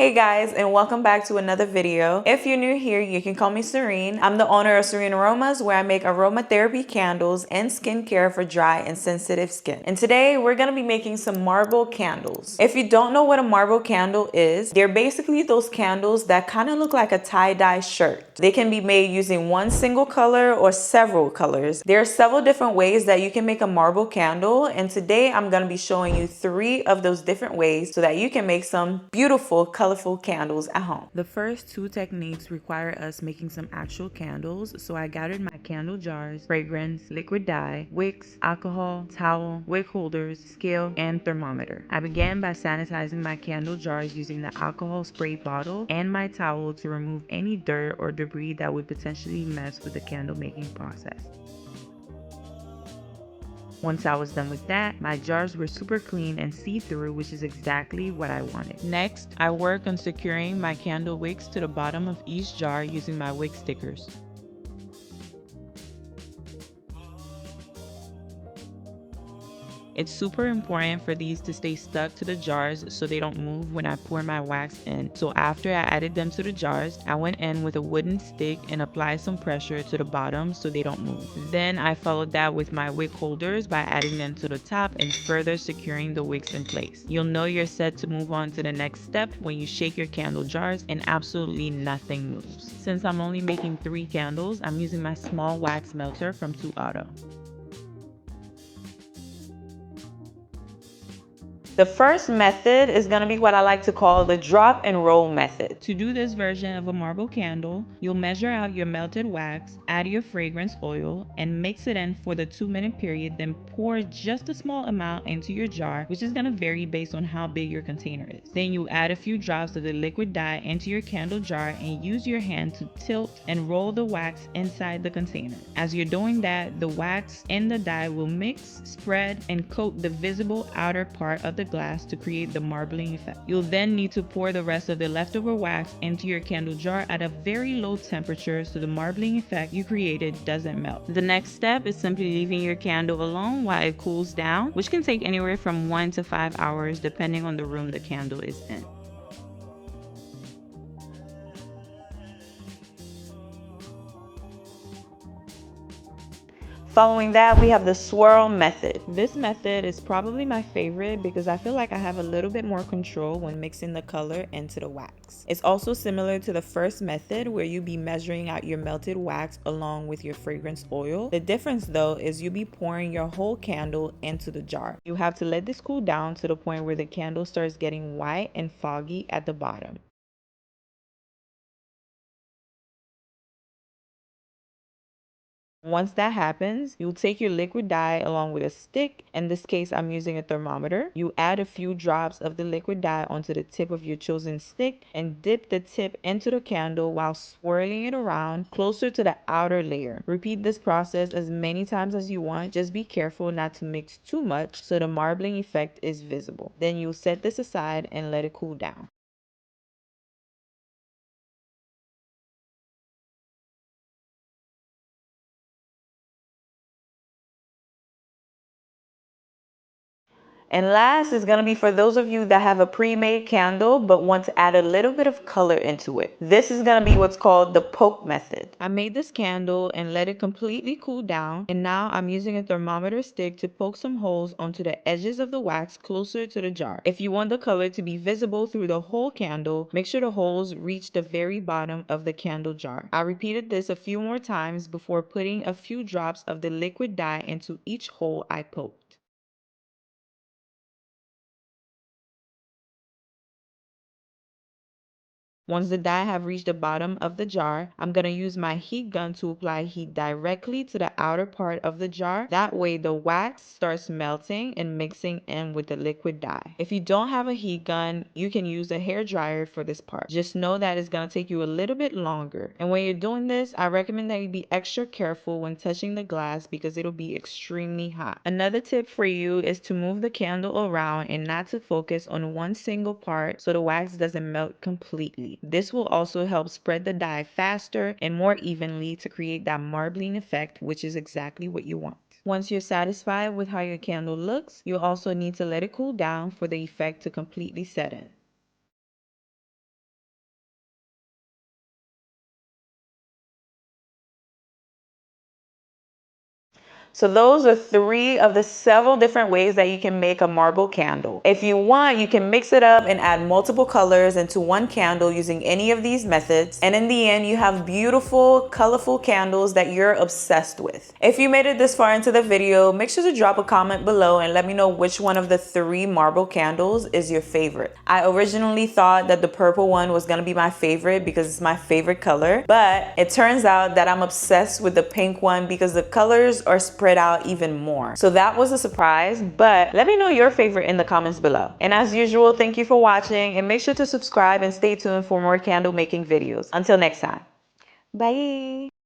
Hey guys, and welcome back to another video. If you're new here, you can call me Serene. I'm the owner of Serene Aromas, where I make aromatherapy candles and skincare for dry and sensitive skin. And today we're gonna be making some marble candles. If you don't know what a marble candle is, they're basically those candles that kind of look like a tie-dye shirt. They can be made using one single color or several colors. There are several different ways that you can make a marble candle, and today I'm gonna be showing you 3 of those different ways so that you can make some beautiful, colorful candles at home. The first 2 techniques require us making some actual candles, so I gathered my candle jars, fragrance, liquid dye, wicks, alcohol, towel, wick holders, scale, and thermometer. I began by sanitizing my candle jars using the alcohol spray bottle and my towel to remove any dirt or debris that would potentially mess with the candle making process. Once I was done with that, my jars were super clean and see-through, which is exactly what I wanted. Next, I work on securing my candle wicks to the bottom of each jar using my wick stickers. It's super important for these to stay stuck to the jars so they don't move when I pour my wax in. So after I added them to the jars, I went in with a wooden stick and applied some pressure to the bottom so they don't move. Then I followed that with my wick holders by adding them to the top and further securing the wicks in place. You'll know you're set to move on to the next step when you shake your candle jars and absolutely nothing moves. Since I'm only making 3 candles, I'm using my small wax melter from 2 Auto. The first method is going to be what I like to call the drop and roll method. To do this version of a marble candle, you'll measure out your melted wax, add your fragrance oil, and mix it in for the 2-minute period, then pour just a small amount into your jar, which is going to vary based on how big your container is. Then you add a few drops of the liquid dye into your candle jar and use your hand to tilt and roll the wax inside the container. As you're doing that, the wax and the dye will mix, spread, and coat the visible outer part of the glass to create the marbling effect. You'll then need to pour the rest of the leftover wax into your candle jar at a very low temperature so the marbling effect you created doesn't melt. The next step is simply leaving your candle alone while it cools down, which can take anywhere from 1 to 5 hours depending on the room the candle is in. Following that, we have the swirl method. This method is probably my favorite because I feel like I have a little bit more control when mixing the color into the wax. It's also similar to the first method where you be measuring out your melted wax along with your fragrance oil. The difference though is you be pouring your whole candle into the jar. You have to let this cool down to the point where the candle starts getting white and foggy at the bottom. Once that happens, you'll take your liquid dye along with a stick. In this case, I'm using a thermometer. You add a few drops of the liquid dye onto the tip of your chosen stick and dip the tip into the candle while swirling it around closer to the outer layer. Repeat this process as many times as you want. Just be careful not to mix too much so the marbling effect is visible. Then you'll set this aside and let it cool down. And last is going to be for those of you that have a pre-made candle but want to add a little bit of color into it. This is going to be what's called the poke method. I made this candle and let it completely cool down, and now I'm using a thermometer stick to poke some holes onto the edges of the wax closer to the jar. If you want the color to be visible through the whole candle, make sure the holes reach the very bottom of the candle jar. I repeated this a few more times before putting a few drops of the liquid dye into each hole I poked. Once the dye have reached the bottom of the jar, I'm going to use my heat gun to apply heat directly to the outer part of the jar. That way the wax starts melting and mixing in with the liquid dye. If you don't have a heat gun, you can use a hair dryer for this part. Just know that it's going to take you a little bit longer. And when you're doing this, I recommend that you be extra careful when touching the glass because it'll be extremely hot. Another tip for you is to move the candle around and not to focus on one single part so the wax doesn't melt completely. This will also help spread the dye faster and more evenly to create that marbling effect, which is exactly what you want. Once you're satisfied with how your candle looks, you'll also need to let it cool down for the effect to completely set in. So those are 3 of the several different ways that you can make a marble candle. If you want, you can mix it up and add multiple colors into one candle using any of these methods. And in the end, you have beautiful, colorful candles that you're obsessed with. If you made it this far into the video, make sure to drop a comment below and let me know which one of the 3 marble candles is your favorite. I originally thought that the purple one was gonna be my favorite because it's my favorite color, but it turns out that I'm obsessed with the pink one because the colors are spread out even more. So that was a surprise, but let me know your favorite in the comments below. And as usual, thank you for watching and make sure to subscribe and stay tuned for more candle making videos. Until next time, bye.